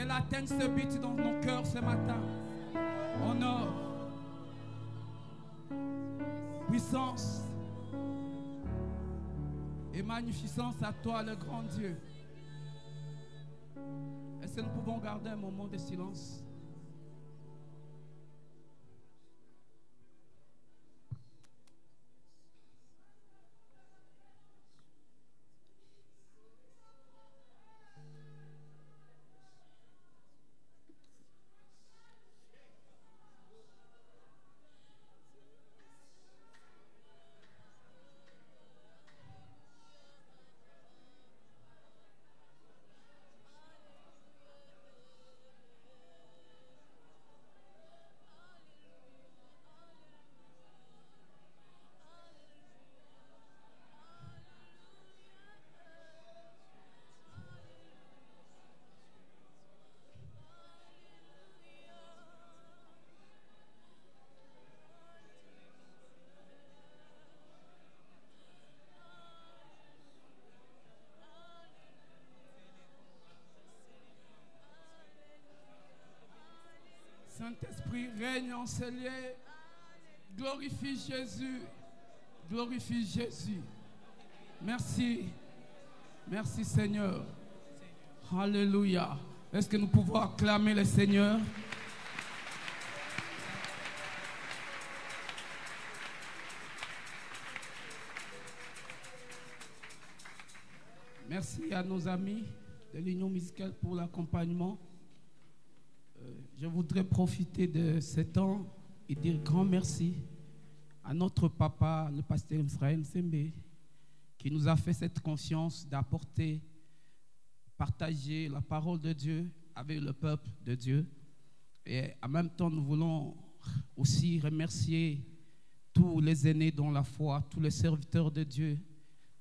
qu'elle atteigne ce but dans nos cœurs ce matin. Honneur, puissance et magnificence à toi, le grand Dieu. Est-ce que nous pouvons garder un moment de silence? Saint-Esprit, règne en ce lieu. Glorifie Jésus. Glorifie Jésus. Merci. Merci Seigneur. Alléluia. Est-ce que nous pouvons acclamer le Seigneur? Merci à nos amis de l'Union musicale pour l'accompagnement. Je voudrais profiter de ce temps et dire grand merci à notre papa, le pasteur Israël Sembe, qui nous a fait cette conscience d'apporter, partager la parole de Dieu avec le peuple de Dieu. Et en même temps, nous voulons aussi remercier tous les aînés dans la foi, tous les serviteurs de Dieu,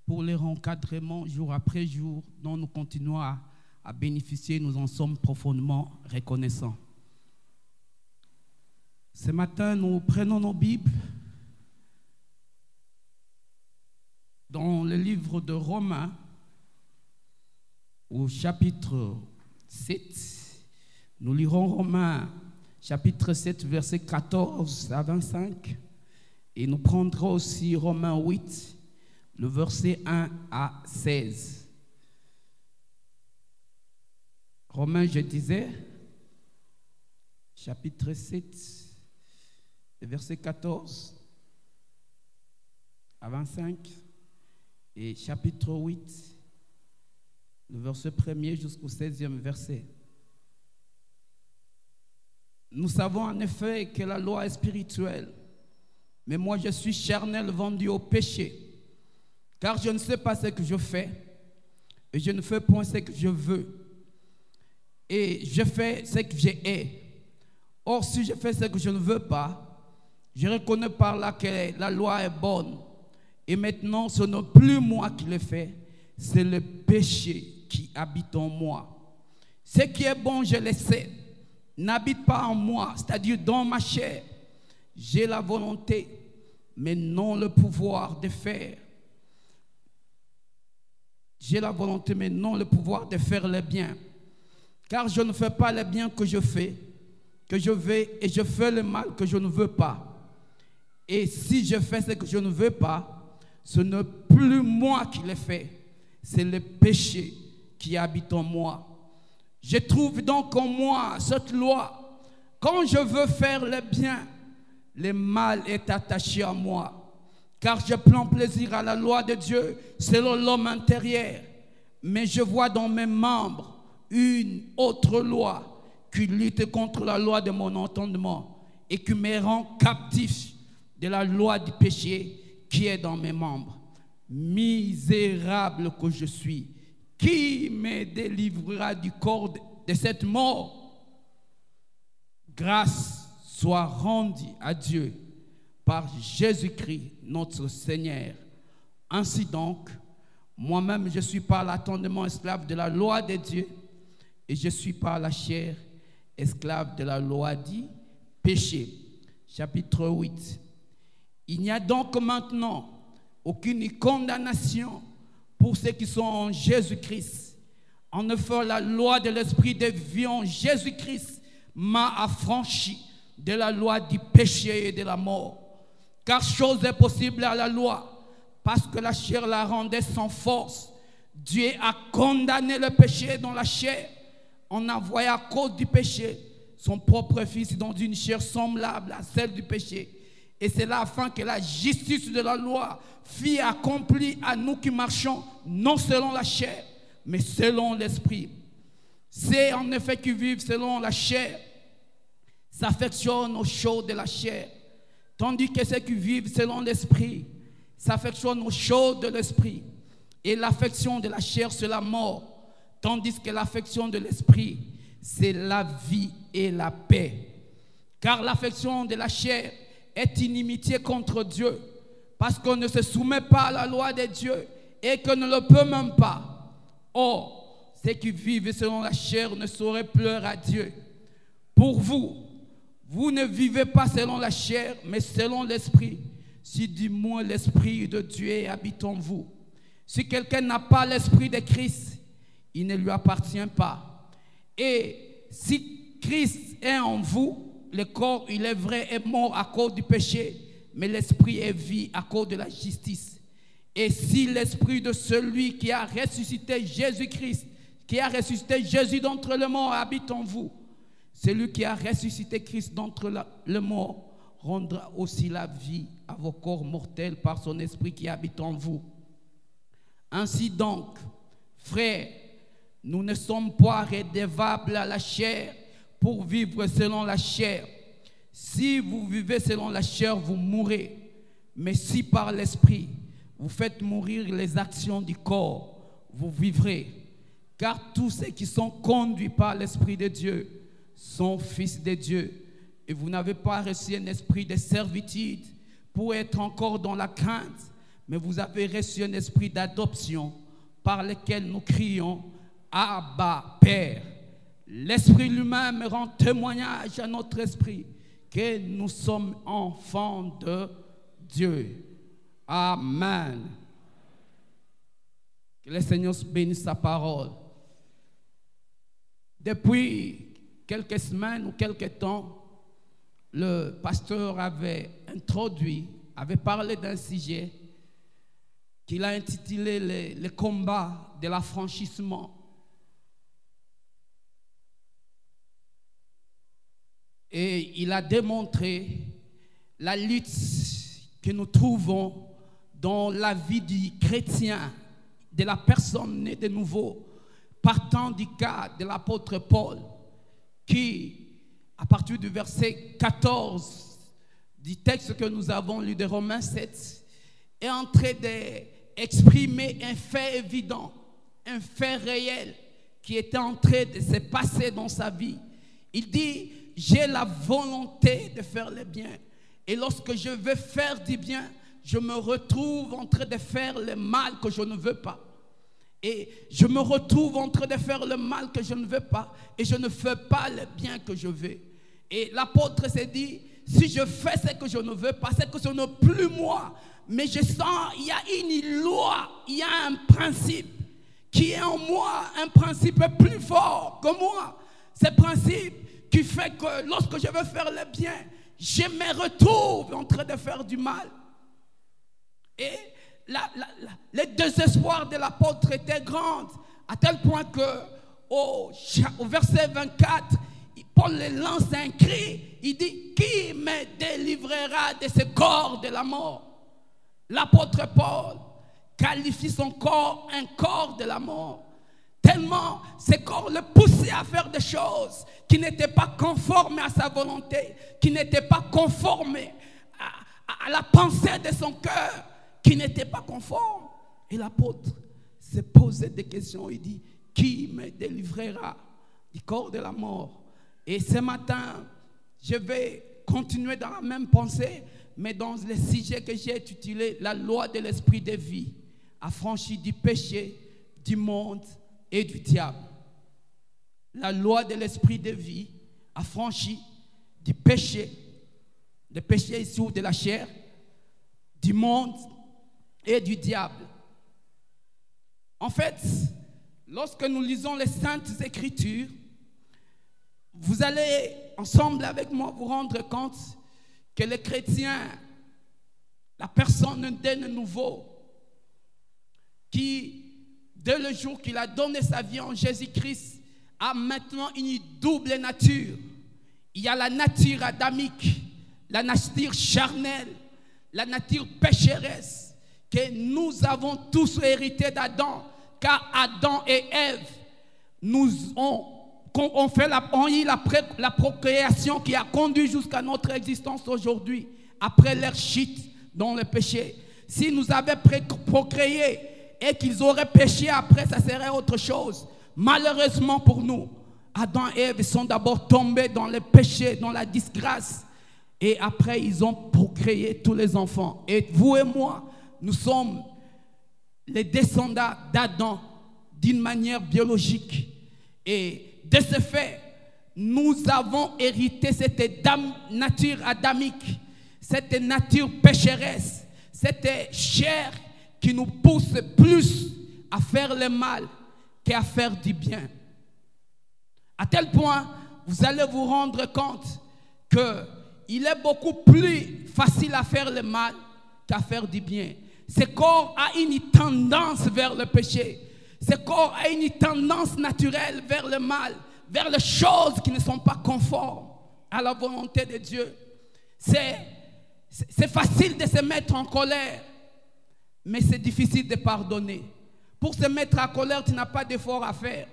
pour leur encadrement jour après jour, dont nous continuons à bénéficier. Nous en sommes profondément reconnaissants. Ce matin, nous prenons nos Bibles dans le livre de Romains, au chapitre 7. Nous lirons Romains, chapitre 7, versets 14 à 25. Et nous prendrons aussi Romains 8, le verset 1 à 16. Romains, je disais, chapitre 7, verset 14 à 25, et chapitre 8, le verset 1er jusqu'au 16e verset. Nous savons en effet que la loi est spirituelle, mais moi je suis charnel, vendu au péché, car je ne sais pas ce que je fais, et je ne fais point ce que je veux, et je fais ce que je hais. Or, si je fais ce que je ne veux pas, je reconnais par là que la loi est bonne. Et maintenant, ce n'est plus moi qui le fais, c'est le péché qui habite en moi. Ce qui est bon, je le sais, n'habite pas en moi, c'est-à-dire dans ma chair. J'ai la volonté, mais non le pouvoir de faire. J'ai la volonté, mais non le pouvoir de faire le bien. Car je ne fais pas le bien que je fais, que je veux, et je fais le mal que je ne veux pas. Et si je fais ce que je ne veux pas, ce n'est plus moi qui le fais, c'est le péché qui habite en moi. Je trouve donc en moi cette loi. Quand je veux faire le bien, le mal est attaché à moi. Car je prends plaisir à la loi de Dieu selon l'homme intérieur. Mais je vois dans mes membres une autre loi qui lutte contre la loi de mon entendement et qui me rend captif de la loi du péché qui est dans mes membres. Misérable que je suis, qui me délivrera du corps de cette mort? Grâce soit rendue à Dieu par Jésus-Christ notre Seigneur. Ainsi donc, moi-même je suis par l'attendement esclave de la loi de Dieu, et je suis par la chair esclave de la loi du péché. Chapitre 8. Il n'y a donc maintenant aucune condamnation pour ceux qui sont en Jésus-Christ. En effet, la loi de l'esprit de vie en Jésus-Christ m'a affranchi de la loi du péché et de la mort. Car chose est possible à la loi, parce que la chair la rendait sans force. Dieu a condamné le péché dans la chair, en envoyant à cause du péché son propre Fils dans une chair semblable à celle du péché. Et c'est là afin que la justice de la loi fût accomplie à nous qui marchons, non selon la chair, mais selon l'esprit. C'est en effet qui vivent selon la chair s'affectionnent aux choses de la chair, tandis que ceux qui vivent selon l'esprit s'affectionnent aux choses de l'esprit. Et l'affection de la chair, c'est la mort, tandis que l'affection de l'esprit, c'est la vie et la paix. Car l'affection de la chair est inimitié contre Dieu, parce qu'on ne se soumet pas à la loi de Dieu et qu'on ne le peut même pas. Or, ceux qui vivent selon la chair ne sauraient pleurer à Dieu. Pour vous, vous ne vivez pas selon la chair, mais selon l'esprit, si du moins l'esprit de Dieu habite en vous. Si quelqu'un n'a pas l'esprit de Christ, il ne lui appartient pas. Et si Christ est en vous, le corps, il est vrai, est mort à cause du péché, mais l'esprit est vie à cause de la justice. Et si l'esprit de celui qui a ressuscité Jésus-Christ, qui a ressuscité Jésus d'entre les morts habite en vous, celui qui a ressuscité Christ d'entre les morts rendra aussi la vie à vos corps mortels par son esprit qui habite en vous. Ainsi donc, frères, nous ne sommes pas redevables à la chair pour vivre selon la chair. Si vous vivez selon la chair, vous mourrez. Mais si par l'esprit, vous faites mourir les actions du corps, vous vivrez. Car tous ceux qui sont conduits par l'Esprit de Dieu sont fils de Dieu. Et vous n'avez pas reçu un esprit de servitude pour être encore dans la crainte, mais vous avez reçu un esprit d'adoption par lequel nous crions « Abba, Père ». L'Esprit lui-même rend témoignage à notre esprit que nous sommes enfants de Dieu. Amen. Que le Seigneur bénisse sa parole. Depuis quelques semaines ou quelques temps, le pasteur avait parlé d'un sujet qu'il a intitulé le combat de l'affranchissement. Et il a démontré la lutte que nous trouvons dans la vie du chrétien, de la personne née de nouveau, partant du cas de l'apôtre Paul, qui, à partir du verset 14 du texte que nous avons lu de Romains 7, est en train d'exprimer un fait évident, un fait réel qui était en train de se passer dans sa vie. Il dit, j'ai la volonté de faire le bien. Et lorsque je veux faire du bien, je me retrouve en train de faire le mal que je ne veux pas. Et je me retrouve en train de faire le mal que je ne veux pas. Et je ne fais pas le bien que je veux. Et l'apôtre s'est dit, si je fais ce que je ne veux pas, c'est que ce n'est plus moi. Mais je sens, il y a une loi, il y a un principe qui est en moi, un principe plus fort que moi. Ce principe qui fait que lorsque je veux faire le bien, je me retrouve en train de faire du mal. Et le désespoir de l'apôtre était grand, à tel point que au verset 24, Paul lance un cri, il dit, qui me délivrera de ce corps de la mort? L'apôtre Paul qualifie son corps un corps de la mort. Tellement ce corps le poussait à faire des choses qui n'étaient pas conformes à sa volonté, qui n'étaient pas conformes à la pensée de son cœur, qui n'étaient pas conformes. Et l'apôtre se posait des questions. Il dit, qui me délivrera du corps de la mort? Et ce matin, je vais continuer dans la même pensée, mais dans le sujet que j'ai intitulé la loi de l'esprit de vie, affranchie du péché, du monde et du diable. La loi de l'esprit de vie, affranchie du péché issu de la chair, du monde et du diable. En fait, lorsque nous lisons les Saintes Écritures, vous allez ensemble avec moi vous rendre compte que les chrétiens, la personne d'un nouveau, qui, dès le jour qu'il a donné sa vie en Jésus-Christ, a maintenant une double nature. Il y a la nature adamique, la nature charnelle, la nature pécheresse, que nous avons tous hérité d'Adam, car Adam et Ève ont eu la procréation qui a conduit jusqu'à notre existence aujourd'hui, après leur chute dans le péché. Si nous avions procréé et qu'ils auraient péché après, ça serait autre chose. Malheureusement pour nous, Adam et Ève sont d'abord tombés dans le péché, dans la disgrâce. Et après, ils ont procréé tous les enfants. Et vous et moi, nous sommes les descendants d'Adam d'une manière biologique. Et de ce fait, nous avons hérité cette nature adamique, cette nature pécheresse, cette chair qui nous pousse plus à faire le mal qu'à faire du bien. À tel point, vous allez vous rendre compte qu'il est beaucoup plus facile à faire le mal qu'à faire du bien. Ce corps a une tendance vers le péché. Ce corps a une tendance naturelle vers le mal, vers les choses qui ne sont pas conformes à la volonté de Dieu. C'est facile de se mettre en colère, mais c'est difficile de pardonner. Pour se mettre en colère, tu n'as pas d'effort à faire.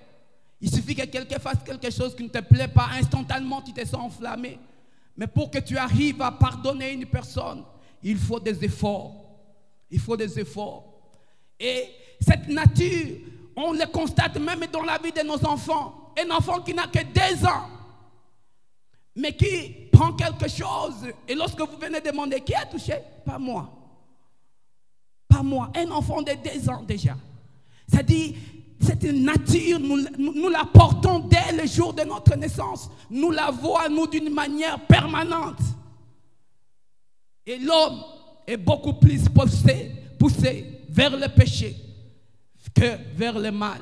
Il suffit que quelqu'un fasse quelque chose qui ne te plaît pas, instantanément tu te sens enflammé. Mais pour que tu arrives à pardonner une personne, il faut des efforts. Il faut des efforts. Et cette nature, on le constate même dans la vie de nos enfants. Un enfant qui n'a que 2 ans, mais qui prend quelque chose. Et lorsque vous venez demander qui a touché, pas moi. Pas moi. Un enfant de 2 ans déjà. C'est-à-dire, cette nature, nous la portons dès le jour de notre naissance. Nous la voyons, nous, d'une manière permanente. Et l'homme est beaucoup plus poussé vers le péché que vers le mal.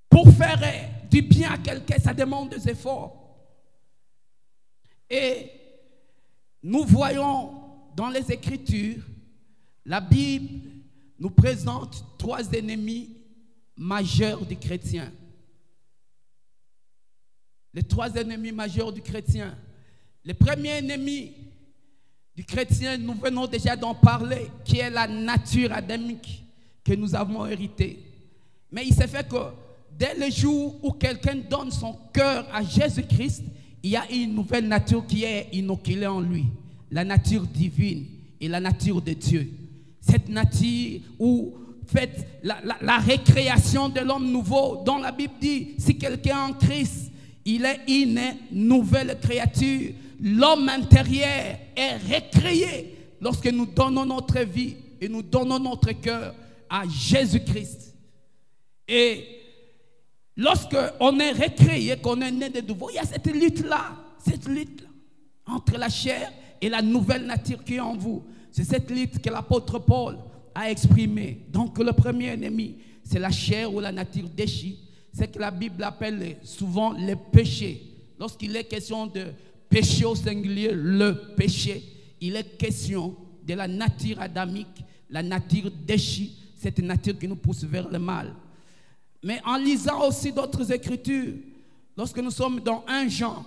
Pour faire du bien à quelqu'un, ça demande des efforts. Et nous voyons dans les Écritures, la Bible nous présente 3 ennemis majeurs du chrétien. Les 3 ennemis majeurs du chrétien. Le premier ennemi du chrétien, nous venons déjà d'en parler, qui est la nature adamique que nous avons héritée. Mais il s'est fait que dès le jour où quelqu'un donne son cœur à Jésus-Christ, il y a une nouvelle nature qui est inoculée en lui. La nature divine et la nature de Dieu. Cette nature où fait la récréation de l'homme nouveau, dont la Bible dit, si quelqu'un est en Christ, il est une nouvelle créature. L'homme intérieur est récréé lorsque nous donnons notre vie et nous donnons notre cœur à Jésus-Christ. Et lorsque on est récréé, qu'on est né de nouveau, il y a cette lutte-là entre la chair et la nouvelle nature qui est en vous. C'est cette lutte que l'apôtre Paul a exprimée. Donc le premier ennemi, c'est la chair ou la nature déchue. C'est que la Bible appelle souvent le péché. Lorsqu'il est question de péché au singulier, le péché, il est question de la nature adamique, la nature déchue, cette nature qui nous pousse vers le mal. Mais en lisant aussi d'autres écritures, lorsque nous sommes dans 1 Jean,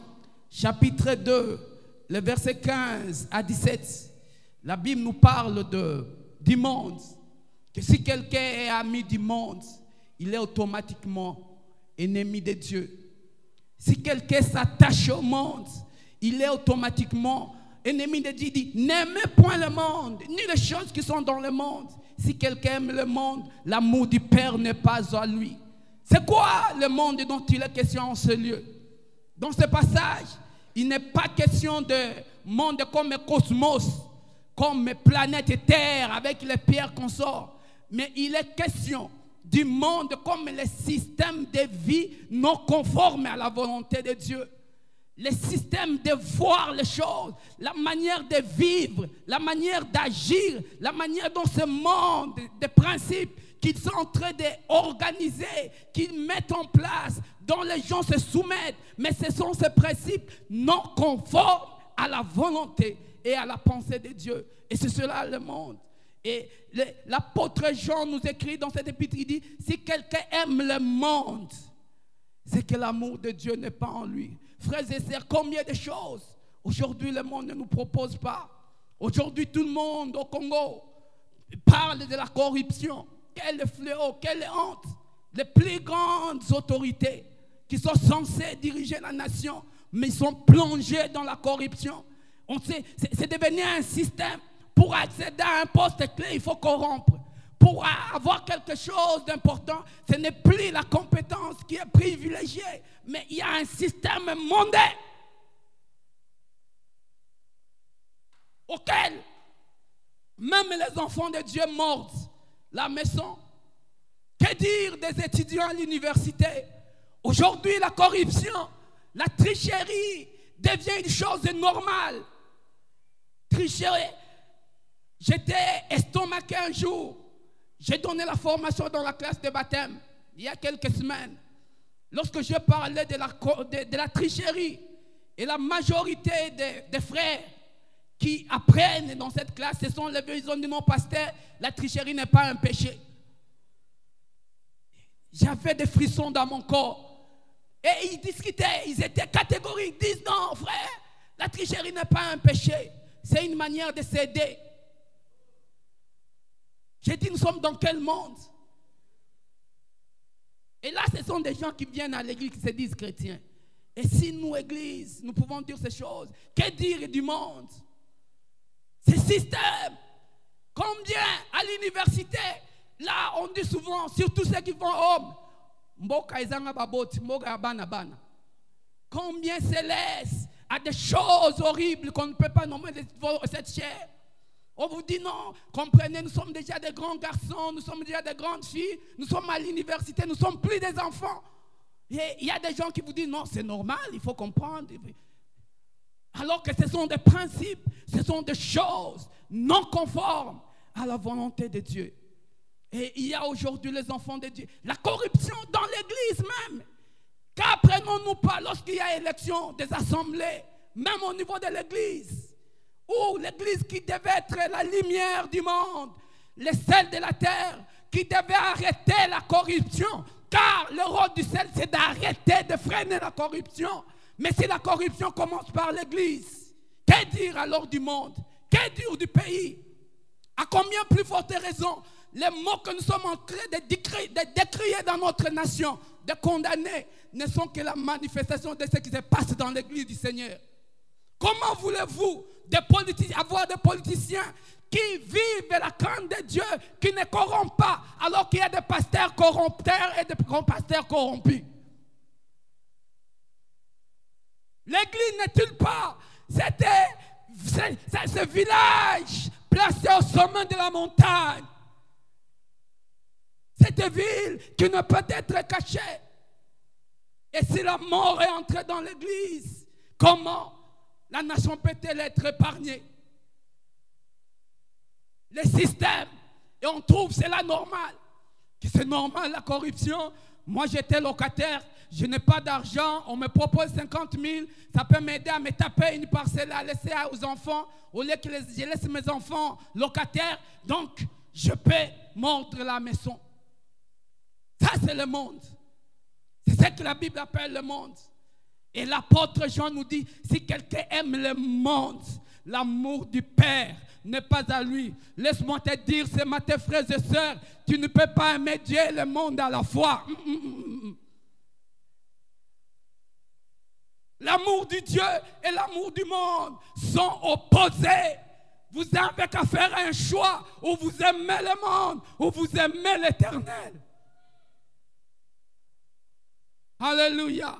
chapitre 2, le verset 15 à 17, la Bible nous parle du monde. Que si quelqu'un est ami du monde, il est automatiquement ennemi de Dieu. Si quelqu'un s'attache au monde, il est automatiquement ennemi de Dieu. Il dit, n'aimez point le monde, ni les choses qui sont dans le monde. Si quelqu'un aime le monde, l'amour du Père n'est pas à lui. C'est quoi le monde dont il est question en ce lieu? Dans ce passage, il n'est pas question de monde comme le cosmos, comme planète Terre avec les pierres qu'on sort. Mais il est question du monde comme le système de vie non conforme à la volonté de Dieu. le système de voir les choses, la manière de vivre, la manière d'agir, la manière dont ce monde de principes qu'ils sont en train d'organiser, qu'ils mettent en place, dont les gens se soumettent. Mais ce sont ces principes non conformes à la volonté et à la pensée de Dieu. Et c'est cela le monde. Et l'apôtre Jean nous écrit dans cette épître, il dit, si quelqu'un aime le monde, c'est que l'amour de Dieu n'est pas en lui. Frères et sœurs, combien de choses aujourd'hui le monde ne nous propose pas. Aujourd'hui tout le monde au Congo parle de la corruption. Quel fléau, quelle honte. Les plus grandes autorités qui sont censées diriger la nation, mais ils sont plongés dans la corruption. On sait, c'est devenu un système. Pour accéder à un poste clé, il faut corrompre. Pour avoir quelque chose d'important, ce n'est plus la compétence qui est privilégiée, mais il y a un système mondain auquel même les enfants de Dieu mordent la maison. Que dire des étudiants à l'université? Aujourd'hui, la corruption, la tricherie devient une chose normale. Tricherie. J'étais estomaqué un jour. J'ai donné la formation dans la classe de baptême il y a quelques semaines. Lorsque je parlais de la tricherie, et la majorité des frères qui apprennent dans cette classe, ce sont les ils ont dit mon pasteur, la tricherie n'est pas un péché. J'avais des frissons dans mon corps. Et ils discutaient, ils étaient catégoriques, ils disent non frère, la tricherie n'est pas un péché, c'est une manière de s'aider. J'ai dit, nous sommes dans quel monde? Et là, ce sont des gens qui viennent à l'église qui se disent chrétiens. Et si nous, église, nous pouvons dire ces choses, que dire du monde? Ce système, combien à l'université, là, on dit souvent, surtout ceux qui vont home, combien se laissent à des choses horribles qu'on ne peut pas nommer cette chair. On vous dit non, comprenez, nous sommes déjà des grands garçons, nous sommes déjà des grandes filles, nous sommes à l'université, nous ne sommes plus des enfants. Et il y a des gens qui vous disent non, c'est normal, il faut comprendre. Alors que ce sont des principes, ce sont des choses non conformes à la volonté de Dieu. Et il y a aujourd'hui les enfants de Dieu. La corruption dans l'église même. Qu'apprenons-nous pas lorsqu'il y a élection des assemblées, même au niveau de l'église? Ou l'église qui devait être la lumière du monde, le sel de la terre, qui devait arrêter la corruption. Car le rôle du sel, c'est d'arrêter, de freiner la corruption. Mais si la corruption commence par l'église, que dire alors du monde? Que dire du pays? À combien plus forte raison, les mots que nous sommes en train de décrier dans notre nation, de condamner, ne sont que la manifestation de ce qui se passe dans l'église du Seigneur. Comment voulez-vous avoir des politiciens qui vivent la crainte de Dieu, qui ne corrompent pas, alors qu'il y a des pasteurs corrompteurs et des pasteurs corrompus? L'église n'est-il pas ce village placé au sommet de la montagne? Cette ville qui ne peut être cachée. Et si la mort est entrée dans l'église, comment la nation peut-elle être épargnée? Le système, et on trouve cela normal. Que c'est normal la corruption. Moi j'étais locataire, je n'ai pas d'argent, on me propose 50 000, ça peut m'aider à me taper une parcelle à laisser aux enfants, au lieu que je laisse mes enfants locataires, donc je peux mordre la maison. Ça c'est le monde. C'est ce que la Bible appelle le monde. Et l'apôtre Jean nous dit, si quelqu'un aime le monde, l'amour du Père n'est pas à lui. Laisse-moi te dire ce matin, frères et sœurs, tu ne peux pas aimer Dieu et le monde à la fois. L'amour du Dieu et l'amour du monde sont opposés. Vous n'avez qu'à faire un choix où vous aimez le monde, où vous aimez l'Éternel. Alléluia.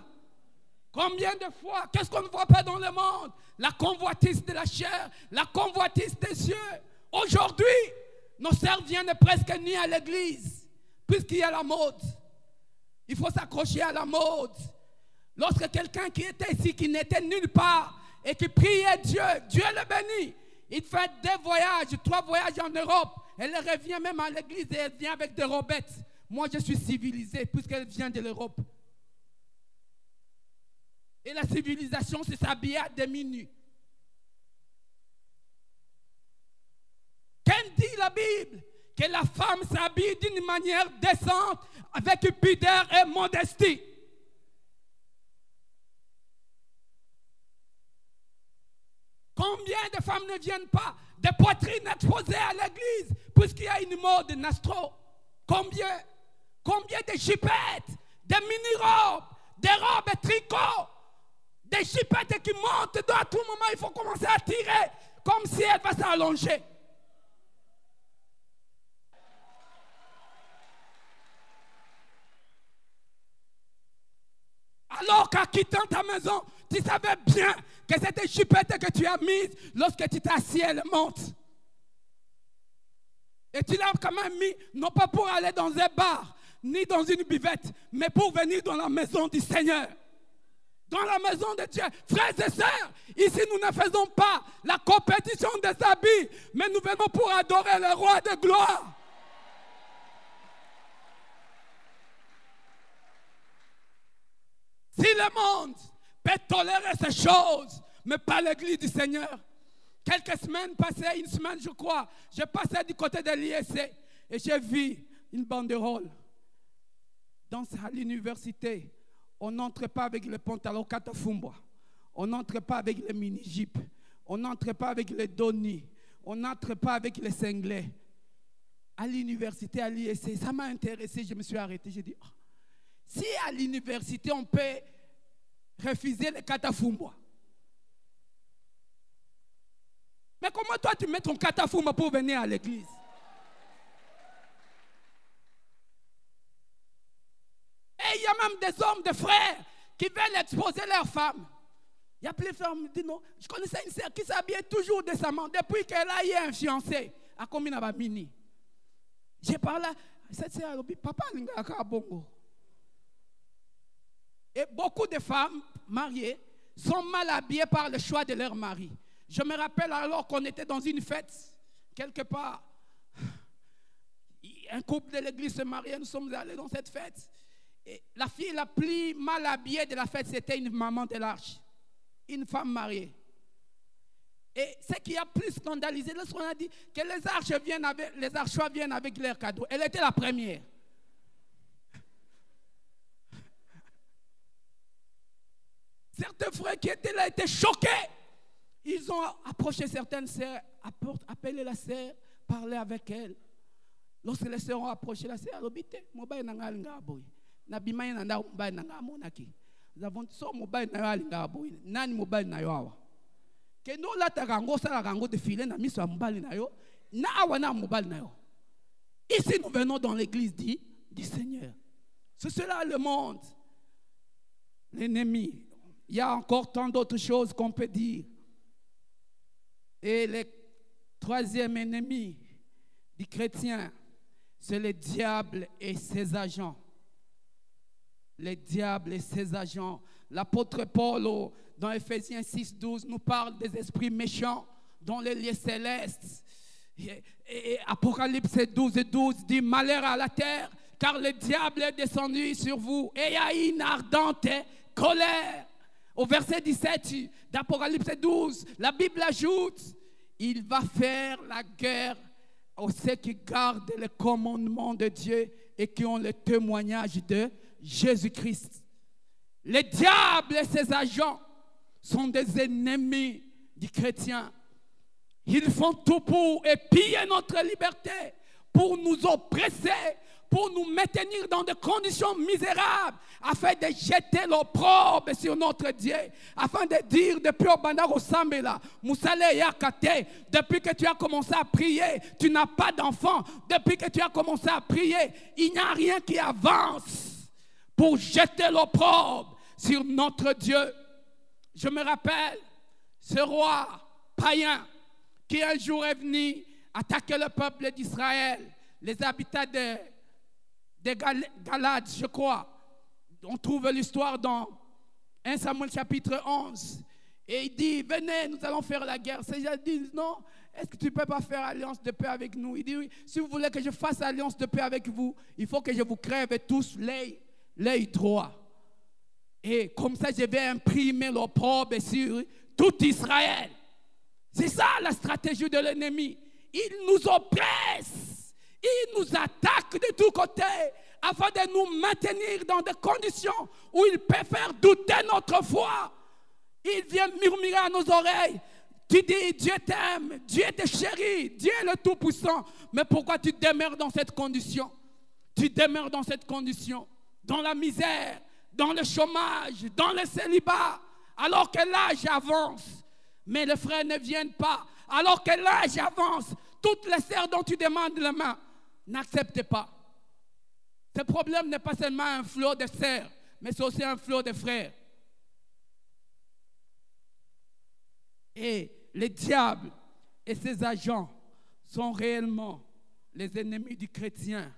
Combien de fois, qu'est-ce qu'on ne voit pas dans le monde? La convoitise de la chair, la convoitise des yeux. Aujourd'hui, nos sœurs viennent presque nues à l'église, puisqu'il y a la mode. Il faut s'accrocher à la mode. Lorsque quelqu'un qui était ici, qui n'était nulle part, et qui priait Dieu, Dieu le bénit. Il fait 3 voyages en Europe. Elle revient même à l'église et elle vient avec des robettes. Moi, je suis civilisé puisqu'elle vient de l'Europe. Et la civilisation, c'est s'habiller à demi-nu. Qu'en dit la Bible? Que la femme s'habille d'une manière décente, avec pudeur et modestie. Combien de femmes ne viennent pas des poitrines exposées à l'église puisqu'il y a une mode nastro? Combien? Combien de chipettes, des mini-robes, des robes et tricots, des chipettes qui montent à tout moment, il faut commencer à tirer comme si elle va s'allonger. Alors qu'en quittant ta maison, tu savais bien que c'était chipette que tu as mise lorsque tu t'es assis, elle monte. Et tu l'as quand même mis, non pas pour aller dans un bar, ni dans une buvette, mais pour venir dans la maison du Seigneur. Dans la maison de Dieu. Frères et sœurs, ici nous ne faisons pas la compétition des habits, mais nous venons pour adorer le roi de gloire. Si le monde peut tolérer ces choses, mais pas l'église du Seigneur. Quelques semaines passées, une semaine je crois, je passais du côté de l'ISC et j'ai vu une banderole. À l'université, on n'entre pas avec les pantalons katafumba, on n'entre pas avec les mini-jeeps, on n'entre pas avec les donnies, on n'entre pas avec les cinglés. À l'université, à l'ISC, ça m'a intéressé, je me suis arrêté, j'ai dit, oh, si à l'université on peut refuser les katafumba, mais comment toi tu mets ton katafumba pour venir à l'église? Et il y a même des hommes, des frères qui veulent exposer leurs femmes. Il y a plein de femmes qui disent non. Je connaissais une sœur qui s'habillait toujours décemment depuis qu'elle a eu un fiancé. À combien elle a mini? J'ai parlé à cette sœur, elle a dit papa, l'ingaka bongo. Et beaucoup de femmes mariées sont mal habillées par le choix de leur mari. Je me rappelle alors qu'on était dans une fête, quelque part. Un couple de l'église se mariait, nous sommes allés dans cette fête. Et la fille la plus mal habillée de la fête, c'était une maman de l'arche. Une femme mariée. Et ce qui a plus scandalisé, lorsqu'on a dit que les archois viennent avec leurs cadeaux. Elle était la première. Certains frères qui étaient là étaient choqués. Ils ont approché certaines sœurs, appelé la sœur, parlé avec elle. Lorsque les sœurs ont approché la sœur, elle a dit, nous avons so mobile na alinga boy nani mobile na yo awa ke no la ta rango sala rango de filer na miso mobile na yo na awa na mobile na yo. Ici nous venons dans l'église du Seigneur. C'est cela le monde, l'ennemi. Il y a encore tant d'autres choses qu'on peut dire. Et le troisième ennemi du chrétien, c'est le diable et ses agents. Les diables et ses agents. L'apôtre Paul, dans Ephésiens 6:12, nous parle des esprits méchants dans les lieux célestes. Et Apocalypse 12:12 dit malheur à la terre, car le diable est descendu sur vous et il y a une ardente colère. Au verset 17 d'Apocalypse 12, la Bible ajoute, il va faire la guerre aux ceux qui gardent les commandements de Dieu et qui ont le témoignage de Jésus-Christ. Les diables et ses agents sont des ennemis du chrétien. Ils font tout pour épier notre liberté, pour nous oppresser, pour nous maintenir dans des conditions misérables, afin de jeter l'opprobre sur notre Dieu, afin de dire depuis au bandar au Sambela, Moussale Yakate, depuis que tu as commencé à prier, tu n'as pas d'enfant. Depuis que tu as commencé à prier, il n'y a rien qui avance pour jeter l'opprobre sur notre Dieu. Je me rappelle ce roi païen qui un jour est venu attaquer le peuple d'Israël, les habitants de Galade, je crois. On trouve l'histoire dans 1 Samuel chapitre 11. Et il dit, venez, nous allons faire la guerre. Seigneur dit, non, est-ce que tu ne peux pas faire alliance de paix avec nous? Il dit, oui, si vous voulez que je fasse alliance de paix avec vous, il faut que je vous crève tous l'œil droit. Et comme ça, je vais imprimer l'opprobre sur tout Israël. C'est ça la stratégie de l'ennemi. Il nous oppresse, il nous attaque de tous côtés afin de nous maintenir dans des conditions où il peut faire douter notre foi. Il vient murmurer à nos oreilles. Tu dis, Dieu t'aime, Dieu te chérit, Dieu est le Tout-Puissant. Mais pourquoi tu demeures dans cette condition? Tu demeures dans cette condition, dans la misère, dans le chômage, dans le célibat, alors que l'âge avance. Mais les frères ne viennent pas. Alors que l'âge avance, toutes les sœurs dont tu demandes la main, n'acceptent pas. Ce problème n'est pas seulement un flot de sœurs, mais c'est aussi un flot de frères. Et les diables et ses agents sont réellement les ennemis du chrétien.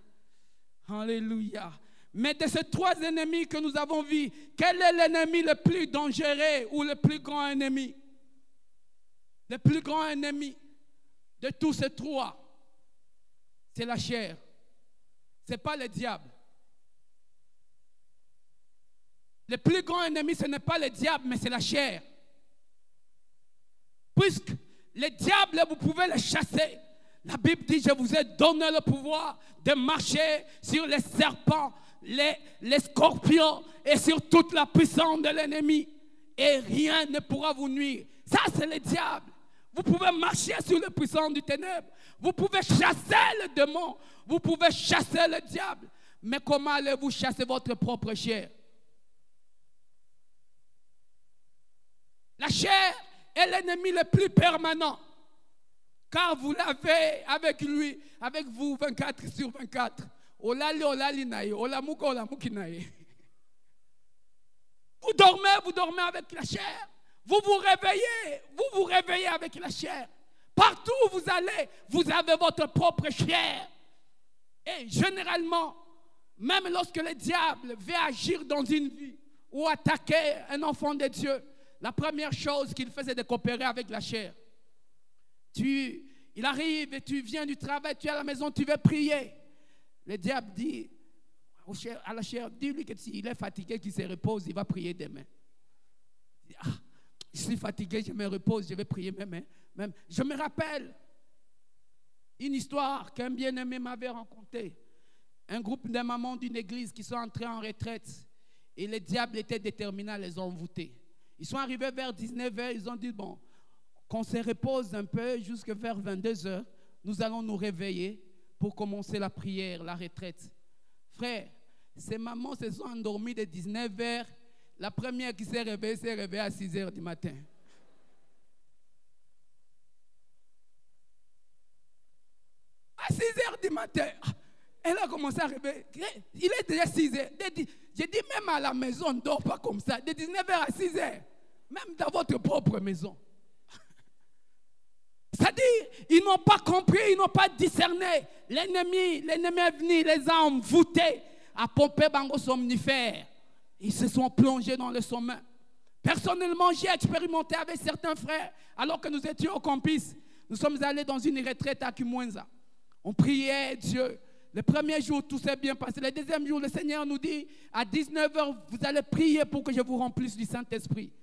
Alléluia. Mais de ces trois ennemis que nous avons vus, quel est l'ennemi le plus dangereux ou le plus grand ennemi? Le plus grand ennemi de tous ces trois, c'est la chair. Ce n'est pas le diable. Le plus grand ennemi, ce n'est pas le diable, mais c'est la chair. Puisque le diable, vous pouvez le chasser. La Bible dit, je vous ai donné le pouvoir de marcher sur les serpents, les scorpions et sur toute la puissance de l'ennemi. Et rien ne pourra vous nuire. Ça, c'est le diable. Vous pouvez marcher sur les puissances du ténèbre. Vous pouvez chasser le démon. Vous pouvez chasser le diable. Mais comment allez-vous chasser votre propre chair? La chair est l'ennemi le plus permanent. Car vous l'avez avec lui, avec vous 24 sur 24. Vous dormez avec la chair. Vous vous réveillez avec la chair. Partout où vous allez, vous avez votre propre chair. Et généralement, même lorsque le diable veut agir dans une vie ou attaquer un enfant de Dieu, la première chose qu'il fait, c'est de coopérer avec la chair. Il arrive et tu viens du travail, tu es à la maison, tu veux prier. Le diable dit à la chair, dis-lui que s'il est fatigué, qu'il se repose, il va prier demain. Je suis fatigué, je me repose, je vais prier même. Je me rappelle une histoire qu'un bien-aimé m'avait racontée. Un groupe de mamans d'une église qui sont entrés en retraite et le diable était déterminé à les envoûter. Ils sont arrivés vers 19h, ils ont dit, bon, qu'on se repose un peu jusqu'à vers 22h, nous allons nous réveiller pour commencer la prière, la retraite. Frère, ces mamans se sont endormies de 19h. La première qui s'est réveillée à 6h du matin. À 6h du matin, elle a commencé à réveiller. Il est déjà 6h. J'ai dit, même à la maison, on ne dort pas comme ça. De 19h à 6h. Même dans votre propre maison. C'est-à-dire, ils n'ont pas compris, ils n'ont pas discerné. L'ennemi est venu, les a envoûtés à pomper bango somnifère. Ils se sont plongés dans le sommeil. Personnellement, j'ai expérimenté avec certains frères, alors que nous étions au campus. Nous sommes allés dans une retraite à Kimwenza. On priait Dieu. Le premier jour, tout s'est bien passé. Le deuxième jour, le Seigneur nous dit, à 19h, vous allez prier pour que je vous remplisse du Saint-Esprit.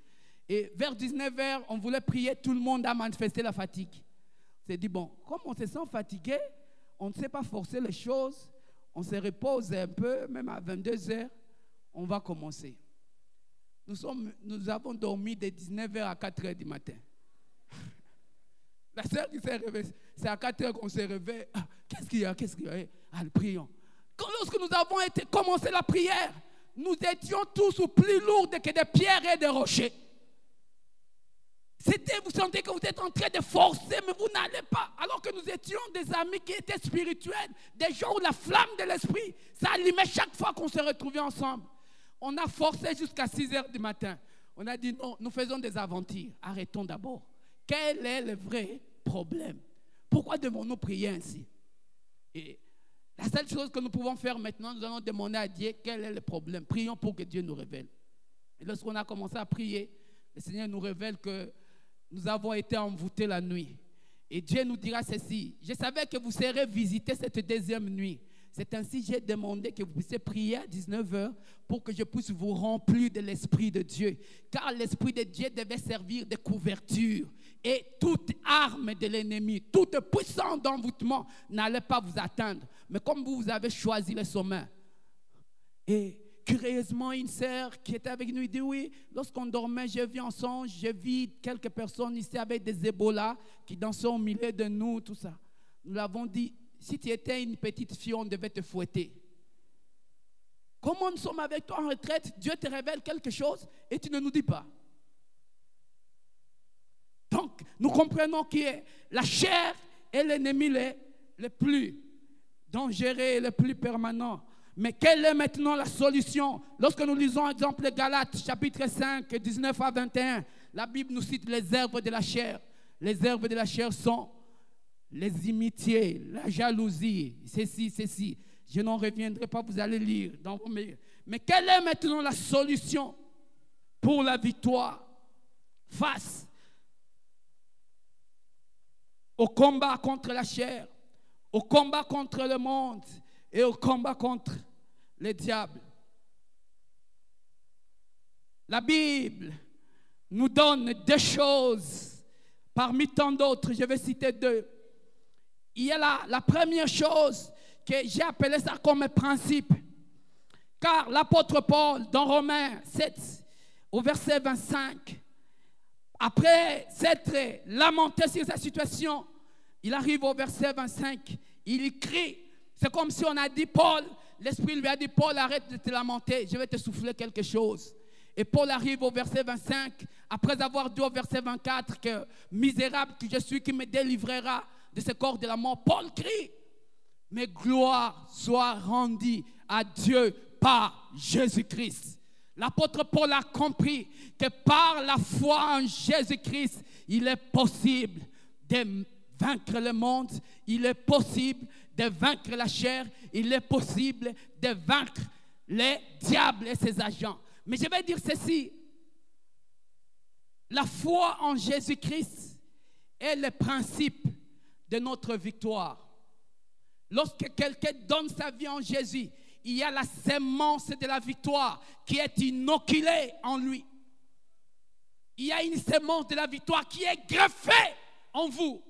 Et vers 19h, on voulait prier, tout le monde a manifesté la fatigue. On s'est dit, bon, comme on se sent fatigué, on ne sait pas forcer les choses, on se repose un peu, même à 22h, on va commencer. Nous avons dormi de 19h à 4h du matin. La sœur qui s'est réveillée, c'est à 4h qu'on s'est réveillé. Qu'est-ce qu'il y a? Prions. Lorsque nous avons commencé la prière, nous étions tous plus lourds que des pierres et des rochers. Vous sentez que vous êtes en train de forcer, mais vous n'allez pas. Alors que nous étions des amis qui étaient spirituels, des gens où la flamme de l'esprit s'allumait chaque fois qu'on se retrouvait ensemble. On a forcé jusqu'à 6h du matin. On a dit non, nous faisons des aventures. Arrêtons d'abord. Quel est le vrai problème? Pourquoi devons-nous prier ainsi? Et la seule chose que nous pouvons faire maintenant, nous allons demander à Dieu quel est le problème. Prions pour que Dieu nous révèle. Et lorsqu'on a commencé à prier, le Seigneur nous révèle que nous avons été envoûtés la nuit. Et Dieu nous dira ceci: je savais que vous serez visités cette deuxième nuit. C'est ainsi que j'ai demandé que vous puissiez prier à 19h pour que je puisse vous remplir de l'Esprit de Dieu. Car l'Esprit de Dieu devait servir de couverture. Et toute arme de l'ennemi, toute puissance d'envoûtement n'allait pas vous atteindre. Mais comme vous avez choisi le sommet. Et curieusement, une sœur qui était avec nous dit: oui, lorsqu'on dormait, j'ai vu en songe, j'ai vu quelques personnes ici avec des Ebola qui dansaient au milieu de nous, tout ça. Nous l'avons dit: si tu étais une petite fille, on devait te fouetter. Comment nous sommes avec toi en retraite, Dieu te révèle quelque chose et tu ne nous dis pas. Donc, nous comprenons que la chair est l'ennemi le plus dangereux et le plus permanent. Mais quelle est maintenant la solution? Lorsque nous lisons, exemple, Galates, chapitre 5, 19 à 21, la Bible nous cite les œuvres de la chair. Les œuvres de la chair sont les inimitiés, la jalousie, ceci. Je n'en reviendrai pas, vous allez lire dans vos mails. Mais quelle est maintenant la solution pour la victoire face au combat contre la chair, au combat contre le monde et au combat contre le diable? La Bible nous donne deux choses parmi tant d'autres. Je vais citer deux. Il y a la première chose que j'ai appelé ça comme un principe. Car l'apôtre Paul, dans Romains 7, au verset 25, après s'être lamenté sur sa situation, il arrive au verset 25, il crie. C'est comme si on a dit: Paul, l'Esprit lui a dit: Paul, arrête de te lamenter, je vais te souffler quelque chose. Et Paul arrive au verset 25, après avoir dit au verset 24 que misérable que je suis, qui me délivrera de ce corps de la mort. Paul crie: mais gloire soit rendue à Dieu par Jésus-Christ. L'apôtre Paul a compris que par la foi en Jésus-Christ, il est possible de vaincre le monde, il est possible de vaincre la chair, il est possible de vaincre les diables et ses agents. Mais je vais dire ceci: la foi en Jésus-Christ est le principe de notre victoire. Lorsque quelqu'un donne sa vie en Jésus, il y a la sémence de la victoire qui est inoculée en lui. Il y a une sémence de la victoire qui est greffée en vous.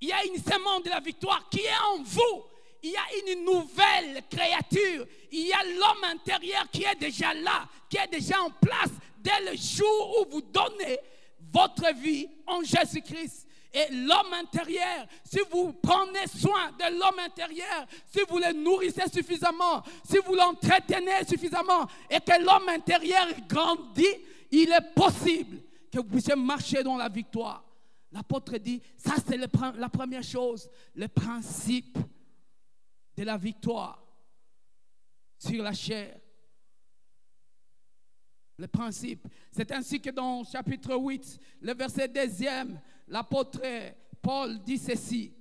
Il y a une sémence de la victoire qui est en vous. Il y a une nouvelle créature. Il y a l'homme intérieur qui est déjà là, qui est déjà en place dès le jour où vous donnez votre vie en Jésus-Christ. Et l'homme intérieur, si vous prenez soin de l'homme intérieur, si vous le nourrissez suffisamment, si vous l'entretenez suffisamment et que l'homme intérieur grandit, il est possible que vous puissiez marcher dans la victoire. L'apôtre dit, ça c'est la première chose, le principe de la victoire sur la chair. Le principe. C'est ainsi que dans chapitre 8, le verset 2e, l'apôtre Paul dit ceci.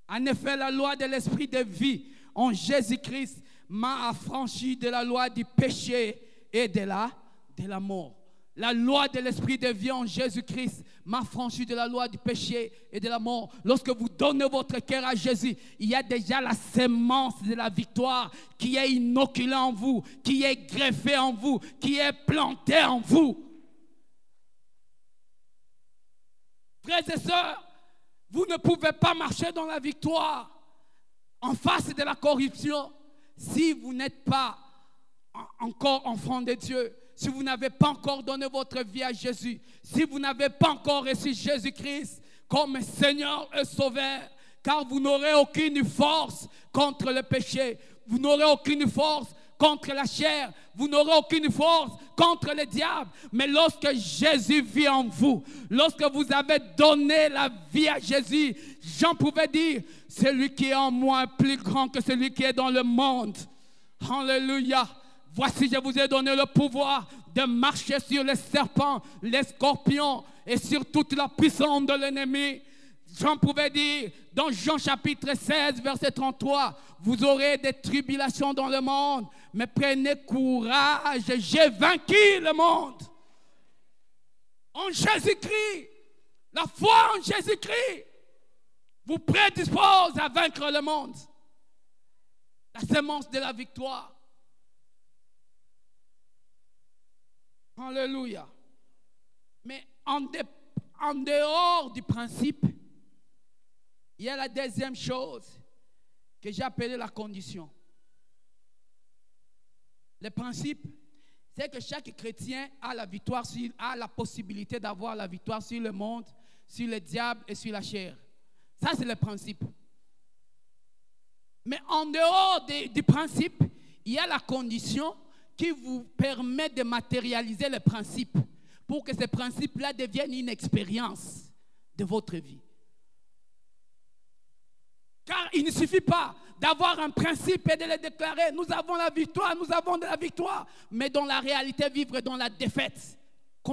En effet, la loi de l'esprit de vie en Jésus-Christ m'a affranchi de la loi du péché et de la mort. La loi de l'esprit de vie en Jésus-Christ m'a affranchi de la loi du péché et de la mort. Lorsque vous donnez votre cœur à Jésus, il y a déjà la sémence de la victoire qui est inoculée en vous, qui est greffée en vous, qui est plantée en vous. Frères et sœurs, vous ne pouvez pas marcher dans la victoire en face de la corruption si vous n'êtes pas encore enfant de Dieu. Si vous n'avez pas encore donné votre vie à Jésus, si vous n'avez pas encore reçu Jésus-Christ comme Seigneur et Sauveur, car vous n'aurez aucune force contre le péché, vous n'aurez aucune force contre la chair, vous n'aurez aucune force contre le diable. Mais lorsque Jésus vit en vous, lorsque vous avez donné la vie à Jésus, Jean pouvait dire, celui qui est en moi est plus grand que celui qui est dans le monde. Alléluia. Voici, je vous ai donné le pouvoir de marcher sur les serpents, les scorpions et sur toute la puissance de l'ennemi. Jean pouvait dire, dans Jean chapitre 16, verset 33, vous aurez des tribulations dans le monde, mais prenez courage, j'ai vaincu le monde. En Jésus-Christ, la foi en Jésus-Christ vous prédispose à vaincre le monde. La sémence de la victoire. Alléluia. Mais en dehors du principe, il y a la deuxième chose que j'ai appelée la condition. Le principe, c'est que chaque chrétien a la victoire, a la possibilité d'avoir la victoire sur le monde, sur le diable et sur la chair. Ça, c'est le principe. Mais en dehors du principe, il y a la condition qui vous permet de matérialiser le principe pour que ce principe-là devienne une expérience de votre vie. Car il ne suffit pas d'avoir un principe et de le déclarer. Nous avons la victoire, nous avons de la victoire. Mais dans la réalité, vivre dans la défaite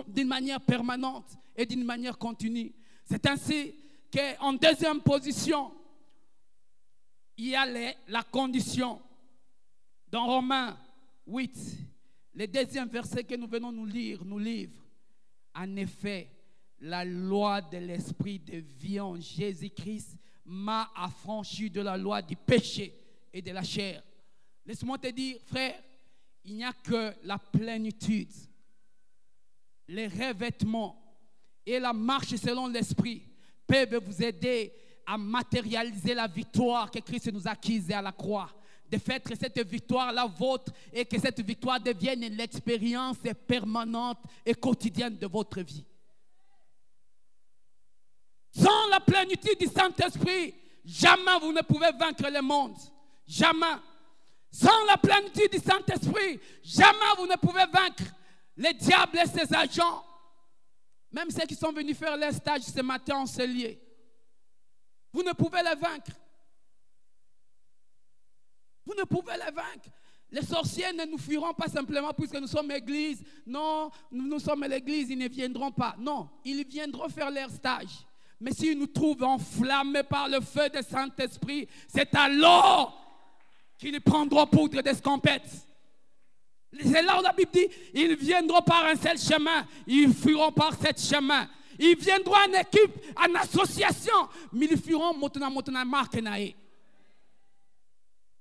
d'une manière permanente et d'une manière continue. C'est ainsi qu'en deuxième position, il y a la condition. Dans Romains 8, le deuxième verset que nous venons nous lire, nous livre. En effet, la loi de l'esprit de vie en Jésus-Christ m'a affranchi de la loi du péché et de la chair. Laisse-moi te dire, frère, il n'y a que la plénitude, les revêtements et la marche selon l'esprit peuvent vous aider à matérialiser la victoire que Christ nous a acquise à la croix. De faire que cette victoire la vôtre et que cette victoire devienne l'expérience permanente et quotidienne de votre vie. Sans la plénitude du Saint-Esprit, jamais vous ne pouvez vaincre le monde. Jamais. Sans la plénitude du Saint-Esprit, jamais vous ne pouvez vaincre les diables et ses agents. Même ceux qui sont venus faire leur stage ce matin en Cellier. Vous ne pouvez les vaincre. Vous ne pouvez les vaincre. Les sorciers ne nous fuiront pas simplement puisque nous sommes l'église. Non, nous sommes l'église, ils ne viendront pas. Non, ils viendront faire leur stage. Mais s'ils nous trouvent enflammés par le feu du Saint-Esprit, c'est alors qu'ils prendront poudre d'escampette. C'est là où la Bible dit, ils viendront par un seul chemin, ils fuiront par sept chemins. Ils viendront en équipe, en association, mais ils fuiront motona marque nae.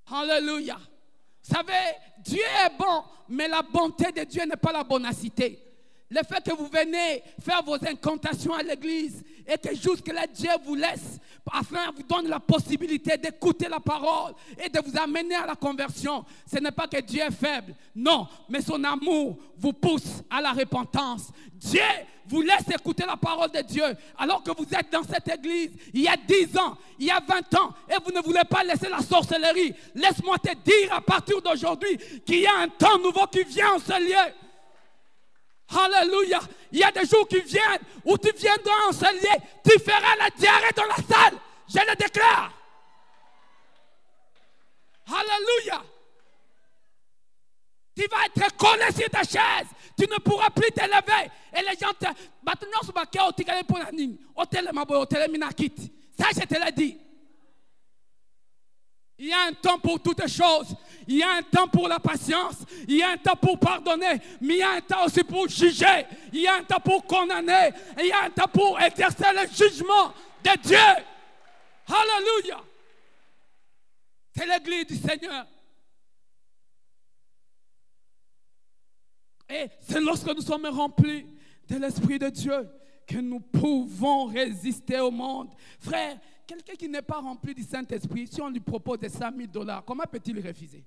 Alléluia. Vous savez, Dieu est bon, mais la bonté de Dieu n'est pas la bonacité. Le fait que vous venez faire vos incantations à l'église et que jusque-là Dieu vous laisse afin vous donne la possibilité d'écouter la parole et de vous amener à la conversion. Ce n'est pas que Dieu est faible, non, mais son amour vous pousse à la repentance. Dieu vous laisse écouter la parole de Dieu alors que vous êtes dans cette église il y a 10 ans, il y a 20 ans et vous ne voulez pas laisser la sorcellerie. Laisse-moi te dire à partir d'aujourd'hui qu'il y a un temps nouveau qui vient en ce lieu. Alléluia. Il y a des jours qui viennent où tu viendras en ce lieu, tu feras la diarrhée dans la salle. Je le déclare. Alléluia. Tu vas être collé sur ta chaise. Tu ne pourras plus te lever. Et les gens te... Ça, je te l'ai dit. Il y a un temps pour toutes choses. Il y a un temps pour la patience. Il y a un temps pour pardonner. Mais il y a un temps aussi pour juger. Il y a un temps pour condamner. Et il y a un temps pour exercer le jugement de Dieu. Alléluia. C'est l'église du Seigneur. Et c'est lorsque nous sommes remplis de l'Esprit de Dieu que nous pouvons résister au monde. Frère, quelqu'un qui n'est pas rempli du Saint-Esprit, si on lui propose de $100,000, comment peut-il refuser?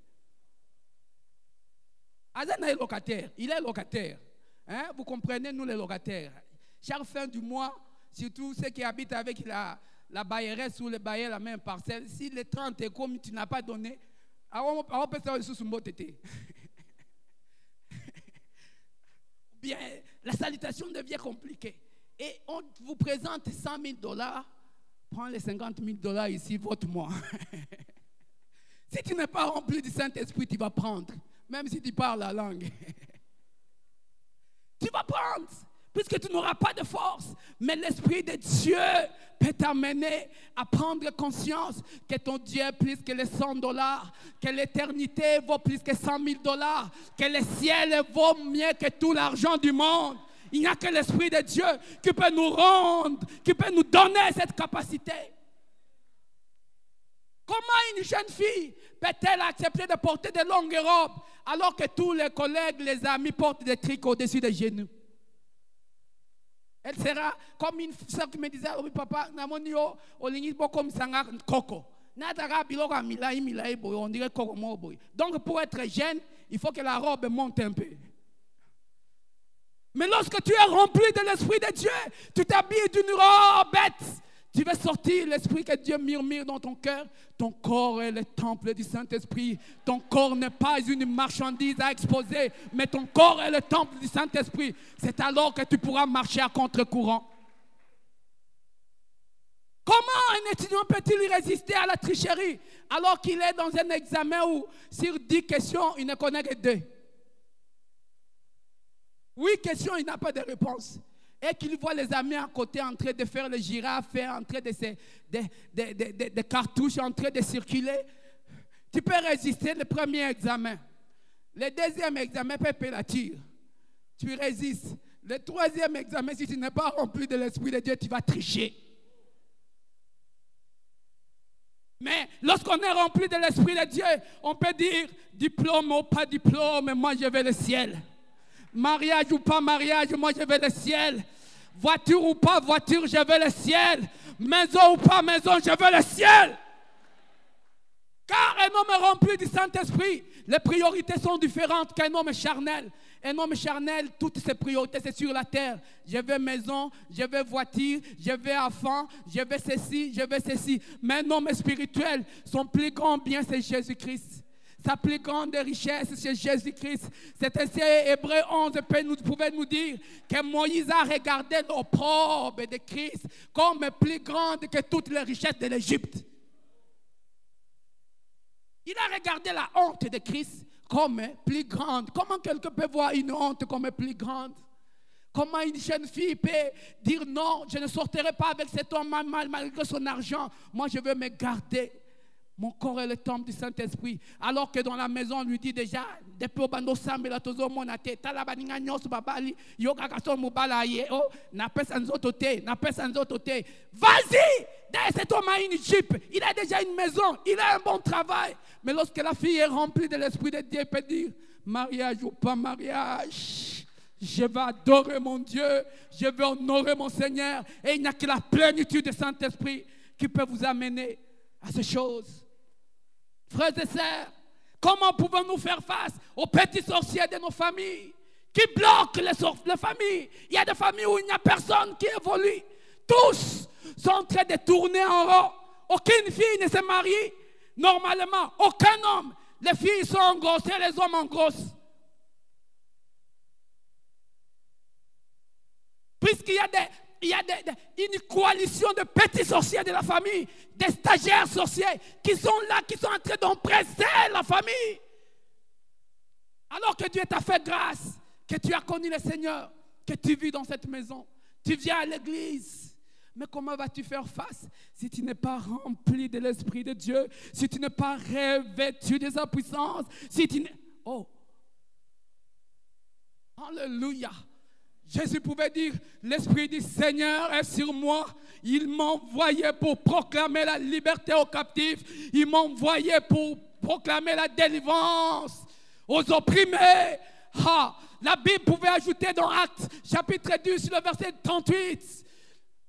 Azen est locataire, il est locataire. Hein? Vous comprenez, nous les locataires. Chaque fin du mois, surtout ceux qui habitent avec la bailleresse ou le bailleur la même parcelle, si les 30 est comme tu n'as pas donné, on peut faire sous mot tété. Bien, la salutation devient compliquée. Et on vous présente $100,000, prends les $50,000 ici, vote-moi. Si tu n'es pas rempli du Saint-Esprit, tu vas prendre. Même si tu parles la langue. Tu vas prendre. puisque tu n'auras pas de force. Mais l'Esprit de Dieu peut t'amener à prendre conscience que ton Dieu est plus que les $100, que l'éternité vaut plus que $100,000, que le ciel vaut mieux que tout l'argent du monde. Il n'y a que l'Esprit de Dieu qui peut nous rendre, qui peut nous donner cette capacité. Comment une jeune fille peut-elle accepter de porter de longues robes alors que tous les collègues, les amis portent des tricots au-dessus des genoux? Elle sera comme une soeur qui me disait, oui papa, namonio, olingi boko misanga koko. Nadara biloko milai boy, on dirait koko mo boy. Donc pour être jeune, il faut que la robe monte un peu. Mais lorsque tu es rempli de l'Esprit de Dieu, tu t'habilles d'une robe bête. Tu vas sortir l'Esprit que Dieu murmure dans ton cœur. Ton corps est le temple du Saint-Esprit. Ton corps n'est pas une marchandise à exposer, mais ton corps est le temple du Saint-Esprit. C'est alors que tu pourras marcher à contre-courant. Comment un étudiant peut-il résister à la tricherie alors qu'il est dans un examen où sur 10 questions, il ne connaît que 2? 8 questions, il n'a pas de réponse. Et qu'il voit les amis à côté en train de faire les girafes, en train de cartouches, en train de circuler. Tu peux résister le premier examen. Le deuxième examen, Pépé la tire. Tu résistes. Le troisième examen, si tu n'es pas rempli de l'Esprit de Dieu, tu vas tricher. Mais lorsqu'on est rempli de l'Esprit de Dieu, on peut dire diplôme ou pas diplôme, moi je vais le ciel. Mariage ou pas mariage, moi je vais le ciel. Voiture ou pas voiture, je veux le ciel. Maison ou pas maison, je veux le ciel. Car un homme rempli du Saint-Esprit, les priorités sont différentes qu'un homme charnel. Un homme charnel, toutes ses priorités, c'est sur la terre. Je veux maison, je veux voiture, je veux enfant, je veux ceci, je veux ceci. Mais un homme spirituel, son plus grand bien, c'est Jésus-Christ. Sa plus grande richesse, c'est Jésus-Christ. C'est ainsi, Hébreux 11 pouvait nous dire que Moïse a regardé l'opprobre de Christ comme plus grande que toutes les richesses de l'Égypte. Il a regardé la honte de Christ comme plus grande. Comment quelqu'un peut voir une honte comme plus grande? Comment une jeune fille peut dire non, je ne sortirai pas avec cet homme malgré son argent. Moi, je veux me garder. Mon corps est le temple du Saint-Esprit. Alors que dans la maison, on lui dit déjà, depuis bando sambe la tozo monate, talabaninga nyos babali, yoga kaso mubala ye, oh, n'a pas sans autre. Vas-y! Cet homme a une jeep, il a déjà une maison, il a un bon travail. Mais lorsque la fille est remplie de l'Esprit de Dieu, elle peut dire, mariage ou pas mariage, je vais adorer mon Dieu, je vais honorer mon Seigneur. Et il n'y a que la plénitude du Saint-Esprit qui peut vous amener à ces choses. Frères et sœurs, comment pouvons-nous faire face aux petits sorciers de nos familles qui bloquent les familles? Il y a des familles où il n'y a personne qui évolue. Tous sont en train de tourner en rond. Aucune fille ne se marie normalement. Aucun homme. Les filles sont engrossées, les hommes engrossent. Puisqu'il y a une coalition de petits sorciers de la famille, des stagiaires sorciers qui sont là, qui sont en train d'oppresser la famille. Alors que Dieu t'a fait grâce, que tu as connu le Seigneur, que tu vis dans cette maison, tu viens à l'église. Mais comment vas-tu faire face si tu n'es pas rempli de l'Esprit de Dieu, si tu n'es pas revêtu de sa puissance, si tu n'es... Oh! Alléluia! Jésus pouvait dire, l'Esprit du Seigneur est sur moi. Il m'a envoyé pour proclamer la liberté aux captifs. Il m'a envoyé pour proclamer la délivrance aux opprimés. Ah, la Bible pouvait ajouter dans Actes, chapitre 10, le verset 38.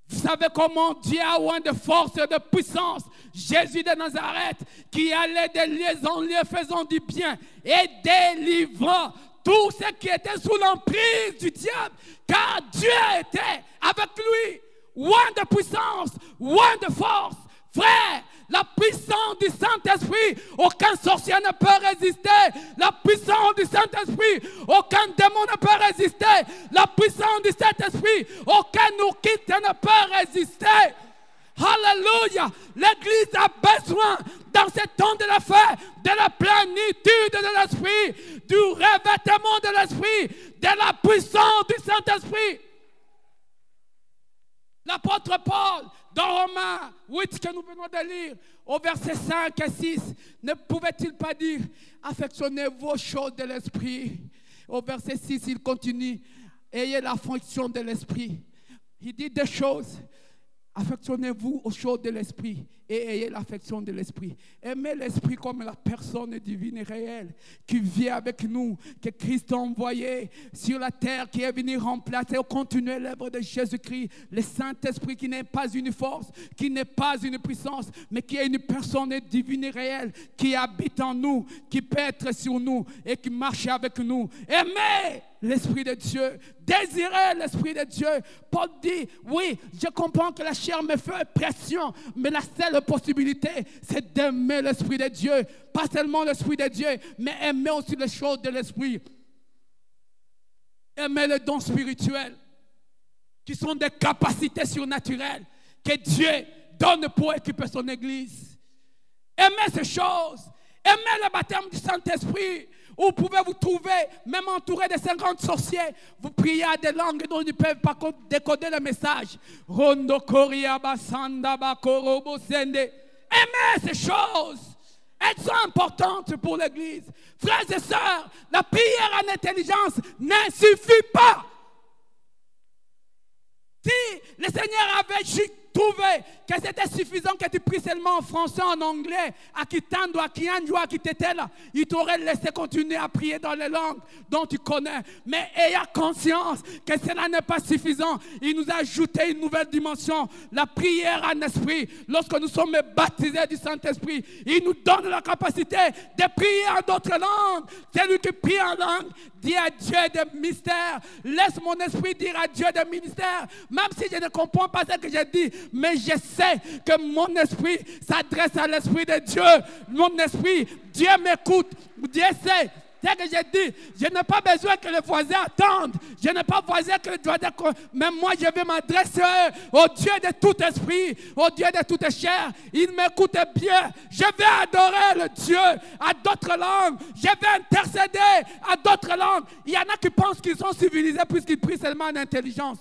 Vous savez comment Dieu a oint de force et de puissance Jésus de Nazareth, qui allait de lieu en lieu faisant du bien et délivrant tous ceux qui étaient sous l'emprise du diable, car Dieu était avec lui. Oint de puissance, oint de force. Frère, la puissance du Saint-Esprit, aucun sorcier ne peut résister. La puissance du Saint-Esprit, aucun démon ne peut résister. La puissance du Saint-Esprit, aucun ourkite ne peut résister. Alléluia. L'Église a besoin, dans ce temps de la fête, de la plénitude de l'Esprit, du revêtement de l'Esprit, de la puissance du Saint-Esprit. L'apôtre Paul, dans Romains 8 que nous venons de lire, au verset 5 et 6, ne pouvait-il pas dire « Affectionnez-vous aux choses de l'esprit ». Au verset 6, il continue « Ayez l'affection de l'esprit ». Il dit des choses. Affectionnez-vous aux choses de l'esprit et ayez l'affection de l'esprit. Aimez l'esprit comme la personne divine et réelle qui vit avec nous, que Christ a envoyé sur la terre, qui est venu remplacer ou continuer l'œuvre de Jésus-Christ. Le Saint-Esprit qui n'est pas une force, qui n'est pas une puissance, mais qui est une personne divine et réelle qui habite en nous, qui peut être sur nous et qui marche avec nous. Aimez l'Esprit de Dieu, désirez l'Esprit de Dieu. Paul dit, oui, je comprends que la chair me fait pression, mais la seule possibilité, c'est d'aimer l'Esprit de Dieu. Pas seulement l'Esprit de Dieu, mais aimer aussi les choses de l'Esprit. Aimer les dons spirituels, qui sont des capacités surnaturelles que Dieu donne pour équiper son Église. Aimez ces choses. Aimez le baptême du Saint-Esprit. Vous pouvez vous trouver même entouré de 50 sorciers. Vous priez à des langues dont ils ne peuvent pas décoder le message. Aimez ces choses. Elles sont importantes pour l'Église. Frères et sœurs, la prière en intelligence ne suffit pas. Si le Seigneur avait trouvé que c'était suffisant que tu pries seulement en français, en anglais, à Kitando, à Kianjo, à Kitetela, il t'aurait laissé continuer à prier dans les langues dont tu connais. Mais ayez conscience que cela n'est pas suffisant. Il nous a ajouté une nouvelle dimension, la prière en esprit. Lorsque nous sommes baptisés du Saint-Esprit, il nous donne la capacité de prier en d'autres langues. Celui qui prie en langue dit à Dieu des mystères. Laisse mon esprit dire à Dieu des mystères. Même si je ne comprends pas ce que je dis, mais je sais que mon esprit s'adresse à l'esprit de Dieu. Mon esprit, Dieu m'écoute. Dieu sait ce que je dis. Je n'ai pas besoin que les voisins attendent. Je n'ai pas besoin que les voisins... Mais moi, je vais m'adresser au Dieu de tout esprit, au Dieu de toute chair. Il m'écoute bien. Je vais adorer le Dieu à d'autres langues. Je vais intercéder à d'autres langues. Il y en a qui pensent qu'ils sont civilisés puisqu'ils prient seulement en intelligence.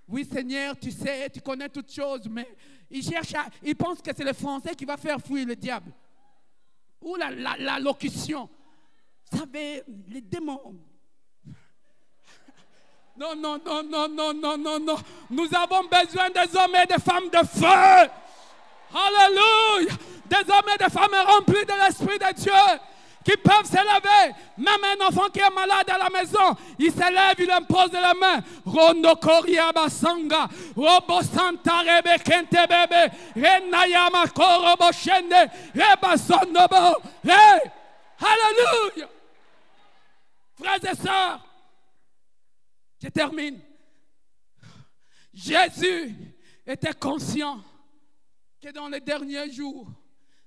Oui, Seigneur, tu sais, tu connais toutes choses, mais ils pensent que c'est le français qui va faire fuir le diable. Ou la locution. Vous savez, les démons. Non. Nous avons besoin des hommes et des femmes de feu. Alléluia. Des hommes et des femmes remplis de l'Esprit de Dieu. Qui peuvent s'élever. Même un enfant qui est malade à la maison, il s'élève, il impose la main. Rondo Koria Basanga, Robo Santa Rebe Kente Bebe, Renayama Korobo Shende, Reba Sondobo. Hey! Alléluia! Frères et sœurs, je termine. Jésus était conscient que dans les derniers jours,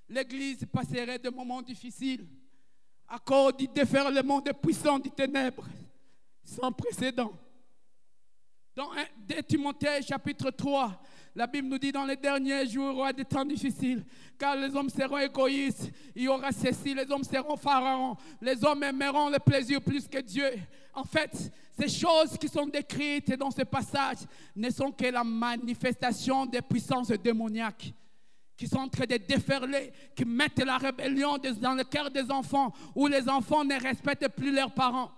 l'Église passerait des moments difficiles. À cause du déferlement des puissants des ténèbres sans précédent. Dans 2 Timothée chapitre 3, la Bible nous dit dans les derniers jours, il y aura des temps difficiles, car les hommes seront égoïstes, il y aura ceci, les hommes seront pharaons, les hommes aimeront le plaisir plus que Dieu. En fait, ces choses qui sont décrites dans ce passage ne sont que la manifestation des puissances démoniaques qui sont en train de déferler, qui mettent la rébellion dans le cœur des enfants, où les enfants ne respectent plus leurs parents.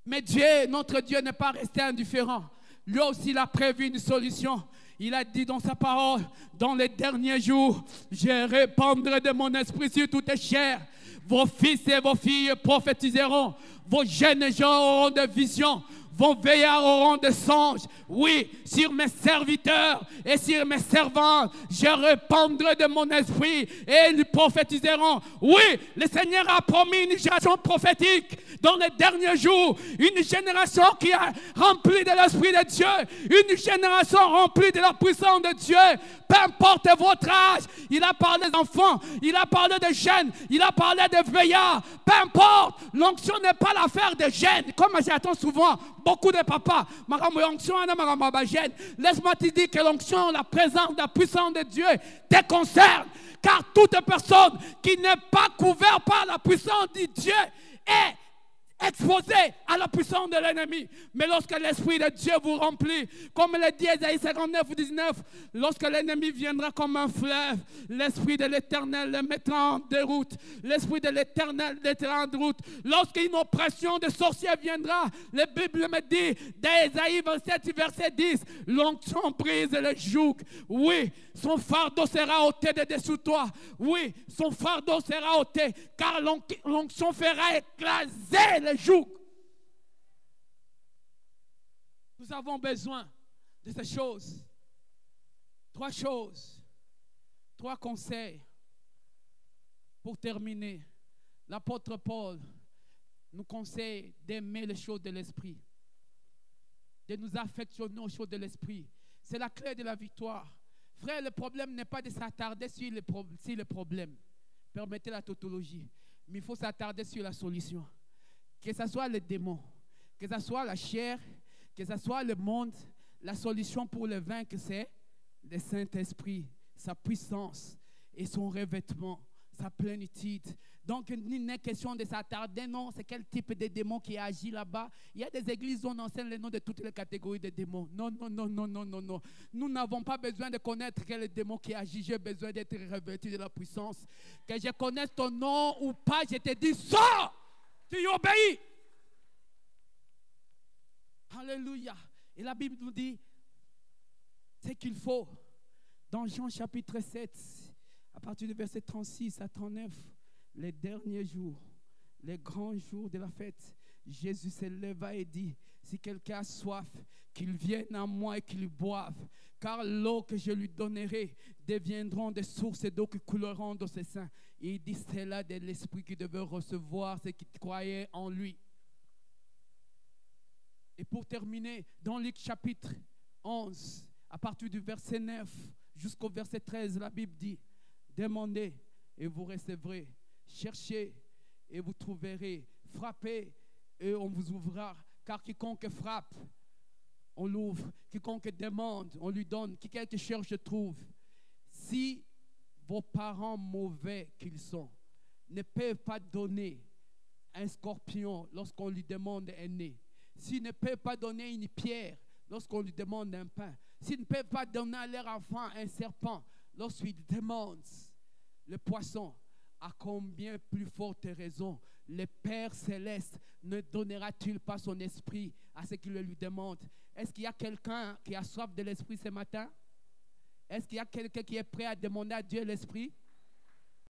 Mais Dieu, notre Dieu, n'est pas resté indifférent. Lui aussi, il a prévu une solution. Il a dit dans sa parole, dans les derniers jours, je répandrai de mon esprit sur toutes les chairs. Vos fils et vos filles prophétiseront. Vos jeunes gens auront des visions. Vos veillards auront des songes. Oui, sur mes serviteurs et sur mes servantes, je répandrai de mon esprit et ils prophétiseront. Oui, le Seigneur a promis une génération prophétique dans les derniers jours. Une génération qui est remplie de l'Esprit de Dieu. Une génération remplie de la puissance de Dieu. Peu importe votre âge, il a parlé d'enfants, il a parlé de jeunes, il a parlé de veillards. Peu importe, l'onction n'est pas l'affaire des jeunes. Comme j'attends souvent, beaucoup de papas, laisse-moi te dire que l'onction, la présence, la puissance de Dieu te concerne. Car toute personne qui n'est pas couverte par la puissance de Dieu est exposé à la puissance de l'ennemi. Mais lorsque l'Esprit de Dieu vous remplit, comme le dit Ésaïe 59, 19, lorsque l'ennemi viendra comme un fleuve, l'Esprit de l'Éternel le mettra en déroute. L'Esprit de l'Éternel le mettra en déroute. Lorsqu'une oppression de sorcier viendra, la Bible me dit, d'Ésaïe 27, verset 10, l'onction brise le joug. Oui, son fardeau sera ôté de dessous toi. Oui, son fardeau sera ôté, car l'onction fera écraser le joug. Nous avons besoin de ces choses. 3 choses. 3 conseils. Pour terminer, l'apôtre Paul nous conseille d'aimer les choses de l'esprit, de nous affectionner aux choses de l'esprit. C'est la clé de la victoire. Frère, le problème n'est pas de s'attarder sur les problèmes. Permettez la tautologie. Mais il faut s'attarder sur la solution. Que ce soit les démons, que ce soit la chair, que ce soit le monde, la solution pour le vaincre, c'est le Saint-Esprit, sa puissance et son revêtement, sa plénitude. Donc, il n'est question de s'attarder, non, c'est quel type de démon qui agit là-bas. Il y a des églises où on enseigne les noms de toutes les catégories de démons. Non, non, non, non, non, non, non. Nous n'avons pas besoin de connaître quel démon qui agit. J'ai besoin d'être revêtu de la puissance. Que je connaisse ton nom ou pas, je te dis, sors! Tu y obéis. Alléluia. Et la Bible nous dit, c'est qu'il faut, dans Jean chapitre 7, à partir du verset 36 à 39, les derniers jours, les grands jours de la fête, Jésus se leva et dit, si quelqu'un a soif, qu'il vienne à moi et qu'il boive, car l'eau que je lui donnerai deviendront des sources d'eau qui couleront dans ses seins. Et il dit, c'est là de l'Esprit qui devait recevoir ceux qui croyaient en lui. Et pour terminer, dans Luc chapitre 11, à partir du verset 9 jusqu'au verset 13, la Bible dit, demandez et vous recevrez. Cherchez et vous trouverez. Frappez et on vous ouvrira. Car quiconque frappe, on l'ouvre. Quiconque demande, on lui donne. Quiconque cherche, trouve. Si vos parents mauvais qu'ils sont ne peuvent pas donner un scorpion lorsqu'on lui demande un nez, s'ils ne peuvent pas donner une pierre lorsqu'on lui demande un pain, s'ils ne peuvent pas donner à leur enfant un serpent lorsqu'ils demandent le poisson, à combien plus forte raison le Père Céleste ne donnera-t-il pas son esprit à ceux qui le lui demandent? Est-ce qu'il y a quelqu'un qui a soif de l'esprit ce matin? Est-ce qu'il y a quelqu'un qui est prêt à demander à Dieu l'esprit?